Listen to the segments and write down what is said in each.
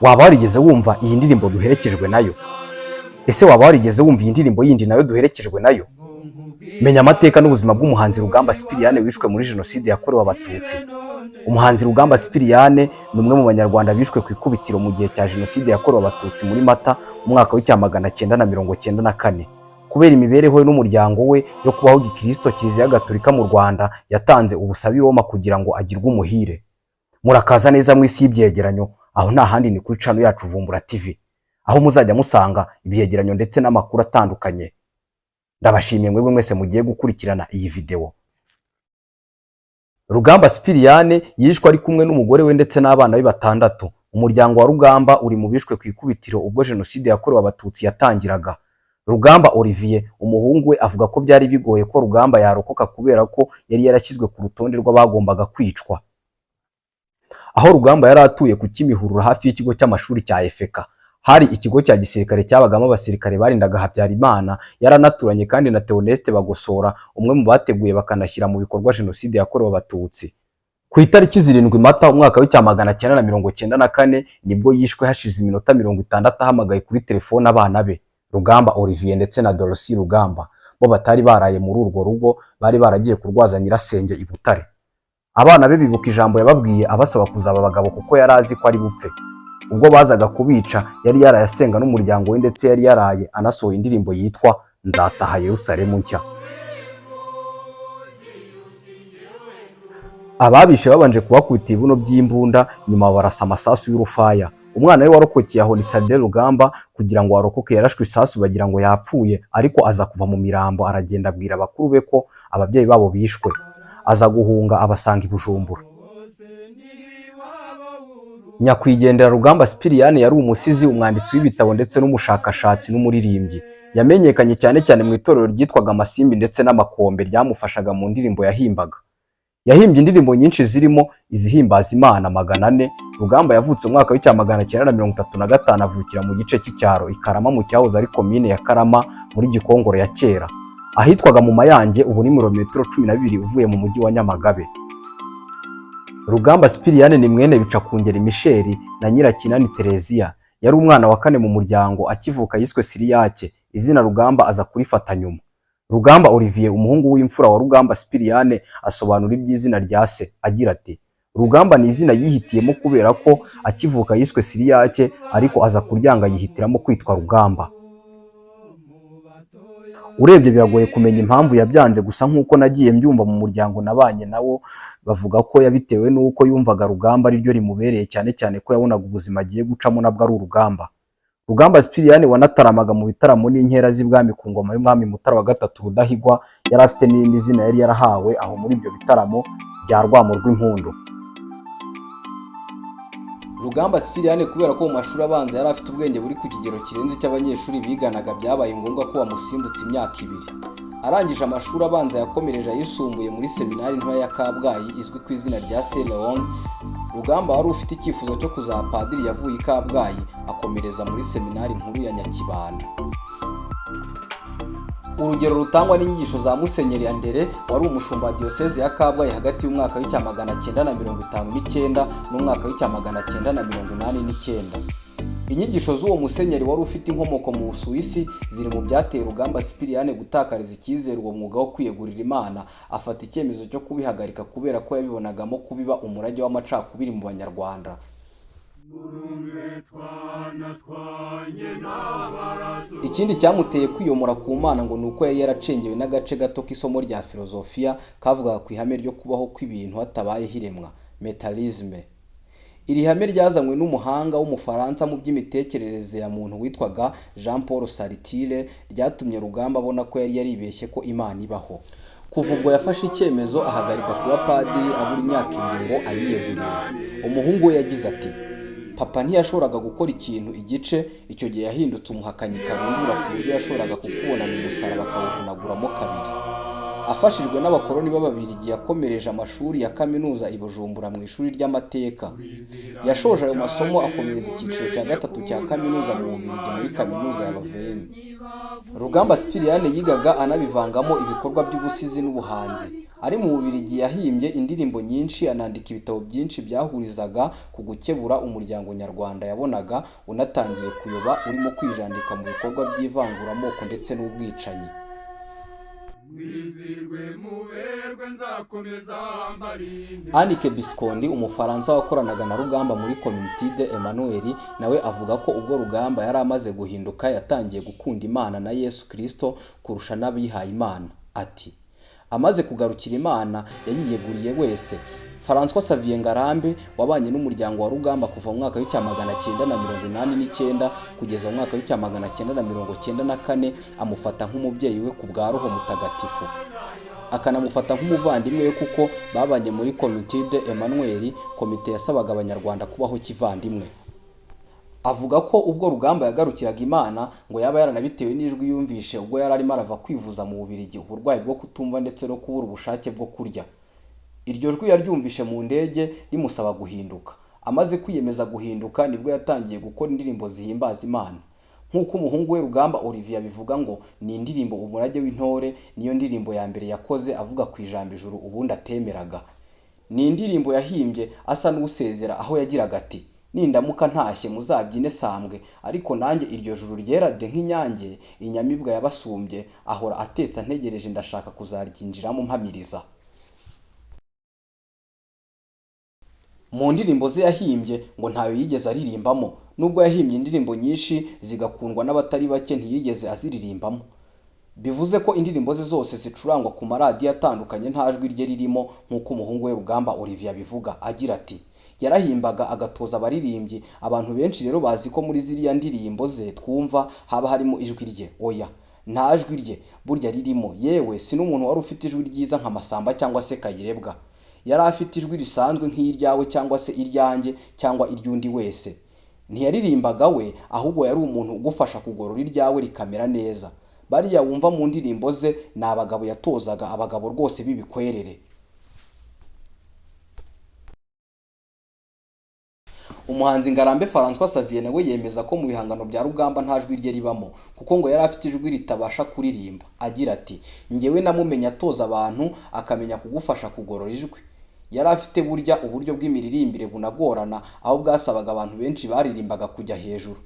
waba warigeze wumva iyi ndirimbo duherekejwe nayo? Ese waba warigeze wumva iyi ndirimbo yindi nayo duherekejwe nayo? Menya amateka n'ubuzima bw'umuhanzi Rugamba Sipiriyane wishwe muri jenoside yakorewe abatutsi. Umuhanzi Rugamba Sipiriyane ni umwe mu banyarwanda bishwe ku ikubitiro mu gihe cya jenoside yakorewe abatutsi muri Mata mu mwaka w'1994. Kubera imibereho ye n'umuryango we yo kubaho gikristo, Kiliziya Gatolika mu Rwanda yatanze ubusabe i Roma kugira ngo agirwe umuhire. Murakaza neza mu isi y'ibyegeranyo, aho nta handi ni kuri channel yacu Vumbura TV, aho muzajya musanga ibyegeranyo ndetse n'amakuru atandukanye. Ndabashimiye mwebwe mwese mugiye gukurikirana iyi video. Rugamba Sipiriyane yishwe ari kumwe n'umugore we ndetse n'abana be batandatu. Umuryango wa Rugamba uri mu bishwe ku ikubitiro ubwo jenoside yakorewe abatutsi yatangiraga. Rugamba Olivier, umuhungu we, avuga ko byari bigoye ko Rugamba yarokoka kubera ko yari yarashyizwe ku rutonde rw'abagombaga kwicwa. Aho Rugamba yari atuye ku Kimihurura hafi y'ikigo cy'amashuri cya Efeka, hari ikigo cya gisirikare cyabagamo abasirikare barindaga Habyarimana. Yaranaturanye kandi na Theoneste Bagosora, umwe mu bateguye bakanashyira mu bikorwa jenoside yakorewe abatutsi. Ku itariki 7 Mata umwaka w'1994 nibwo yishwe hashize iminota 60 ahamagaye kuri telefone abana be, Rugamba Olivier ndetse na Dorosi Rugamba. Bo batari baraye muri urwo rugo, bari baragiye kurwaza nyirasenge i Butare. Abana be bibuka ijambo yababwiye abasaba kuzaba abagabo kuko yari azi ko ari bupfe. Ubwo bazaga kubica yari yarayasenga n'umuryango we ndetse yari yaraye anasohoye indirimbo yitwa Nzataha Yerusalemu nshya. Ababishe babanje kubakubita ibibuno by'imbunda, nyuma barasa amasasu y'urufaya. Umwana we warokokeye aho ni Sade Rugamba. Kugira ngo arokoke yarashwe isasu bagira ngo yapfuye, ariko aza kuva mu mirambo aragenda abwira bakuru be ko ababyeyi babo bishwe. Aza guhunga abasanga i Bujumbura. Nyakwigendera Rugamba Sipiriyane yari umusizi, umwanditsi w'ibitabo ndetse n'umushakashatsi n'umuririmbyi. Yamenyekanye cyane cyane mu itorero ryitwaga Amasimbi ndetse n'Amakombe ryamufashaga mu ndirimbo yahimbaga. Yahimbye indirimbo nyinshi zirimo izihimbaza Imana 400. Rugamba yavutse mu mwaka w'1935, avukira mu gice cy'icyaro i Karama mu cyahoze ari komine ya Karama muri Gikongoro ya kera, ahitwaga mu Mayange, ubu ni mirometero 12 uvuye mu mujyi wa Nyamagabe. Rugamba Sipiriyane ni mwene Bicakungeri Michel na Nyirakinani Terezia. Yari umwana wa kane mu muryango. Akivuka yiswe Siriyake, izina Rugamba aza kurifata nyuma. Rugamba Olivier, umuhungu w'imfura wa Rugamba Sipiriyane, asobanura iby'izina rya se agira ati: Rugamba ni izina yihitiyemo kubera ko akivuka yiswe Siriyake, ariko aza kuryanga yihitiramo kwitwa Rugamba. Urebye biragoye kumenya impamvu yabyanze, gusa nk'uko nagiye mbyumva mu muryango nabanye nawo, bavuga ko yabitewe n'uko yumvaga Rugamba ari ryo rimubereye, cyane cyane ko yabonaga ubuzima agiye gucamo nabwo ari urugamba. Rugamba Sipiriyane wanataramaga mu bitaramo n'inkera z'ibwami ku ngoma y'umwami Mutara wa gatatu Rudahigwa. Yari afite n'indi zina yari yarahawe aho muri ibyo bitaramo bya Rwamo rw'Impundu. Rugamba Sipiriyane kubera ko mu mashuri abanza yari afite ubwenge buri ku kigero kirenze cy'abanyeshuri biganaga, byabaye ngombwa ko bamusimbutse imyaka 2. Arangije amashuri abanza yakomereje ayisumbuye muri seminari ntoya ya Kabgayi izwi ku izina rya Saint Leon. Rugamba wari ufite icyifuzo cyo kuzaba padiri yavuye i Kabgayi akomereza muri seminari nkuru ya Nyakibanda. Urugero rutangwa n'inyigisho za Musenyeri Andere wari umushumba wa Diocese ya Kabgayi hagati y'umwaka w'1959 n'umwaka w'1989. Inyigisho z'uwo musenyeri wari ufite inkomoko mu Busuwisi ziri mu byateye Rugamba Sipiriyane gutakariza icyizere uwo mwuga wo kwiyegurira Imana. Afata icyemezo cyo kubihagarika kubera ko yabibonagamo kubiba umurage w'amacakubiri mu Banyarwanda. Ikindi cyamuteye kwiyomora ku Mana ngo nuko yari yaracengewe n'agace gato k'isomo rya filozofiya kavugaga ku ihame ryo kubaho kw'ibintu hatabaye hiremwa, metalisme. Iri hame ryazanywe n'umuhanga w'umufaransa mu by'imitekerereze ya muntu witwaga Jean Paul Sartre. Ryatumye Rugamba abona ko yari yaribeshye ko Imana ibaho. Kuva ubwo yafashe icyemezo ahagarika kuba padiri, abura imyaka 2 ngo ayiyegurire. Umuhungu we yagize ati: Papa ntiyashoboraga gukora ikintu igice. Icyo gihe yahindutse umuhakanyi karundura ku buryo yashoboraga kukubona mu musaraba akawuvunaguramo 2. Afashijwe n'abakoloni b'Ababiligi yakomereje amashuri ya kaminuza i Bujumbura mu ishuri ry'amateka. Yashoje ayo masomo akomereza icyiciro cya 3 cya kaminuza mu Bubiligi muri kaminuza ya Louvain. Rugamba Sipiriyane yigaga anabivangamo ibikorwa by'ubusizi n'ubuhanzi. Ari mu Bubiligi yahimbye indirimbo nyinshi, anandika ibitabo byinshi byahurizaga ku gukebura umuryango nyarwanda yabonaga unatangiye kuyoba, urimo kwijandika mu bikorwa by'ivanguramoko ndetse n'ubwicanyi. Annick Biscondi, umufaransa wakoranaga na Rugamba muri Communauté de Emmanuel, nawe avuga ko ubwo Rugamba yari amaze guhinduka yatangiye gukunda Imana na Yesu Kristo kurusha n'abihaye Imana. Ati amaze kugarukira Imana yayiyeguriye wese. François Xavier Ngarambe wabanye n'umuryango wa Rugamba kuva mu mwaka w'1989 kugeza mu mwaka w'1994 amufata nk'umubyeyi we ku bwa Roho Mutagatifu, akanamufata nk'umuvandimwe we kuko babanye muri Communauté de Emmanuel, komite yasabaga abanyarwanda kubaho kivandimwe. Avuga ko ubwo Rugamba yagarukiraga Imana ngo yaba yaranabitewe n'ijwi yumvishe ubwo yari arimo arava kwivuza mu Bubiligi uburwayi bwo kutumva ndetse no kubura ubushake bwo kurya. Iryo jwi yaryumvishe mu ndege rimusaba guhinduka. Amaze kwiyemeza guhinduka nibwo yatangiye gukora indirimbo zihimbaza Imana. Nk'uko umuhungu we Rugamba Olivier abivuga ngo ni indirimbo Umurage w'Intore, niyo ndirimbo ya mbere yakoze avuga ku ijambo ijuru ubundi atemeraga. Ni indirimbo yahimbye asa n'usezera aho yagiraga ati nindamuka ntashye muzabyine sambwe, ariko nanjye iryo juru ryera de nk'inyange, inyamibwa yabasumbye, ahora atetsa ntegereje ndashaka kuzaryinjiramo mpamiriza. Mu ndirimbo ze yahimbye ngo ntayo yigeze aririmbamo, nubwo yahimbye indirimbo nyinshi zigakundwa n'abatari bake ntiyigeze aziririmbamo. Bivuze ko indirimbo ze zose zicurangwa ku maradiyo atandukanye nta jwi rye ririmo, nk'uko umuhungu we Rugamba Olivier abivuga agira ati yarahimbaga agatoza abaririmbyi. Abantu benshi rero bazi ko muri ziriya ndirimbo ze twumva haba harimo ijwi rye. Oya, nta jwi rye burya ririmo, yewe si n'umuntu wari ufite ijwi ryiza nka Masamba cyangwa se Kayirebwa. Yari afite ijwi risanzwe nk'iryawe cyangwa se iryanjye cyangwa iry'undi wese. Ntiyaririmbaga we, ahubwo yari umuntu ugufasha kugorora iryawe rikamera neza. Bariya wumva mu ndirimbo ze ni abagabo yatozaga, abagabo rwose b'ibikwerere. Umuhanzi Ngarambe François Xavier nawe yemeza ko mu bihangano bya Rugamba nta jwi rye ribamo, kuko ngo yari afite ijwi ritabasha kuririmba. Agira ati njyewe namumenya atoza abantu, akamenya kugufasha kugorora ijwi. Yari afite burya uburyo bw'imiririmbire bunagorana, aho bwasabaga abantu benshi baririmbaga kujya hejuru.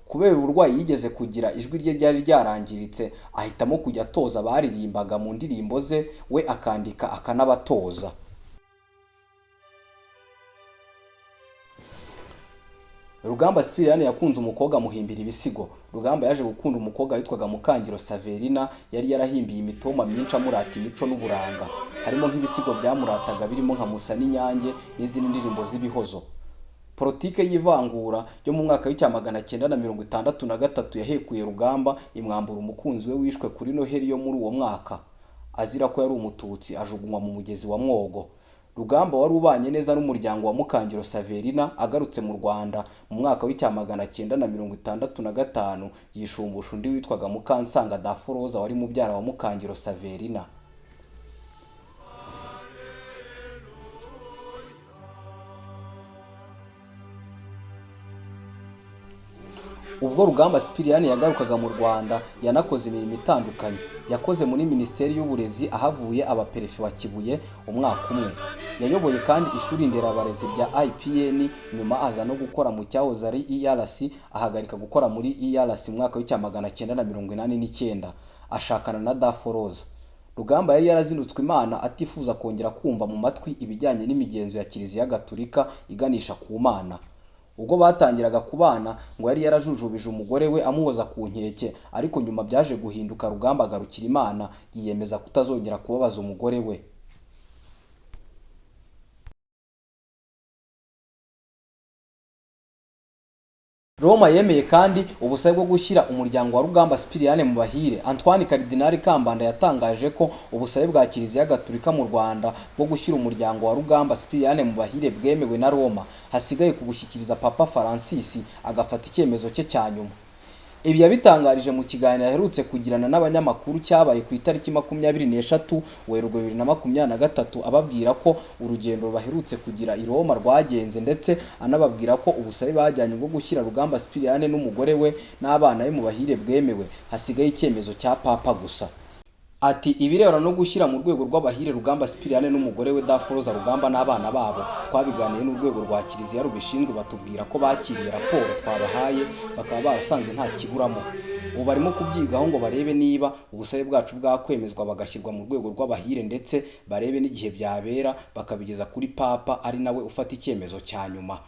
Kubera uburwayi yigeze kugira, ijwi rye ryari ryarangiritse, ahitamo kujya atoza abaririmbaga mu ndirimbo ze, we akandika akanabatoza. Rugamba Sipiriyani yakunze umukobwa amuhimbira ibisigo. Rugamba yaje gukunda umukobwa witwaga Mukangiro Saverina, yari yarahimbiye imitoma myinshi amurata imico n'uburanga, harimo nk'ibisigo byamurataga birimo nka Musa n'Inyange n'izindi ndirimbo z'ibihozo. Politike y'ivangura yo mu mwaka w'1963 yahekuye Rugamba, imwambura umukunzi we wishwe kuri Noheli yo muri uwo mwaka, azira ko yari umututsi, ajugunywa mu mugezi wa Mwogo. Rugamba wari ubanye neza n'umuryango wa Mukangiro Saverina, agarutse mu Rwanda mu mwaka w'1965 yishumbusha undi witwaga Mukansanga Daforoza wari mubyara wa Mukangiro Saverina. Ubwo Rugamba Sipiriyani yagarukaga mu Rwanda yanakoze imirimo itandukanye. Yakoze muri Minisiteri y'Uburezi ahavuye abaperefe wa Kibuye umwaka umwe. Yayoboye kandi ishuri nderabarezi rya IPN, nyuma aza no gukora mu cyahoze ari ERC, ahagarika gukora muri ERC mu mwaka w'1989 ashakana na Daforoza. Rugamba yari yarazinutswe Imana, atifuza kongera kumva mu matwi ibijyanye n'imigenzo ya Kiliziya Gatolika iganisha ku Mana. Ubwo batangiraga kubana ngo yari yarajujubije umugore we amuhoza ku nkeke, ariko nyuma byaje guhinduka. Rugamba agarukira Imana, yiyemeza kutazongera kubabaza umugore we. Roma yemeye kandi ubusabe bwo gushyira umuryango wa Rugamba Sipiriyani mu bahire. Antoine Karidinali Kambanda yatangaje ko ubusabe bwa Kiliziya Gatolika mu Rwanda bwo gushyira umuryango wa Rugamba Sipiriyani mu bahire bwemewe na Roma, hasigaye kubushyikiriza Papa Francis agafata icyemezo cye cya nyuma. Ibi yabitangarije mu kiganiro yaherutse kugirana n'abanyamakuru cyabaye ku itariki 23 Werurwe 2023, ababwira ko urugendo baherutse kugira i Roma rwagenze, ndetse anababwira ko ubusabe bajyanye bwo gushyira Rugamba Sipiriyani n'umugore we n'abana be mu bahire bwemewe, hasigaye icyemezo cya Papa gusa. Ati ibirebana no gushyira mu rwego rw'abahire Rugamba Sipiriyane n'umugore we Daforoza Rugamba n'abana babo twabiganiye n'urwego rwa Kiliziya rubishinzwe batubwira ko bakiriye raporo twabahaye bakaba barasanze nta kiburamo. Ubu barimo kubyigaho ngo barebe niba ubusabe bwacu bwakwemezwa bagashyirwa mu rwego rw'abahire ndetse barebe n'igihe byabera bakabigeza kuri Papa ari nawe ufata icyemezo cya nyuma.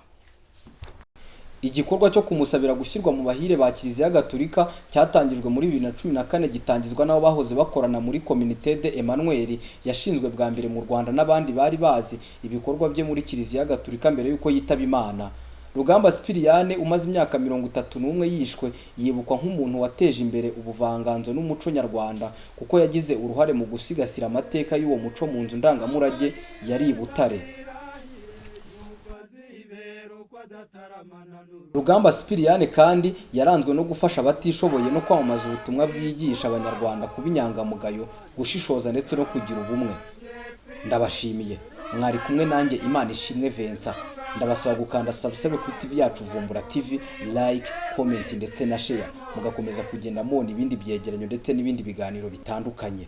Igikorwa cyo kumusabira gushyirwa mu bahire ba Kiliziya Gatolika cyatangijwe muri 2014 gitangizwa nabo bahoze bakorana muri Communauté de Emmanuel yashinzwe bwa mbere mu Rwanda n'abandi bari bazi ibikorwa bye muri Kiliziya Gatolika mbere yuko yitaba Imana. Rugamba Sipiriyane umaze imyaka 31 yishwe yibukwa nk'umuntu wateje imbere ubuvanganzo n'umuco nyarwanda kuko yagize uruhare mu gusigasira amateka y'uwo muco mu nzu ndangamurage yari i Butare. Rugamba Sipiriyane kandi yaranzwe no gufasha abatishoboye no kwamamaza ubutumwa bwigisha abanyarwanda kuba inyangamugayo, gushishoza ndetse no kugira ubumwe. Ndabashimiye mwari kumwe nanjye Imana ishimwe Vincent. Ndabasaba gukanda subscribe kuri TV yacu Vumbura TV, like, comment ndetse na share mugakomeza kugenda mubona ibindi byegeranyo ndetse n'ibindi biganiro bitandukanye.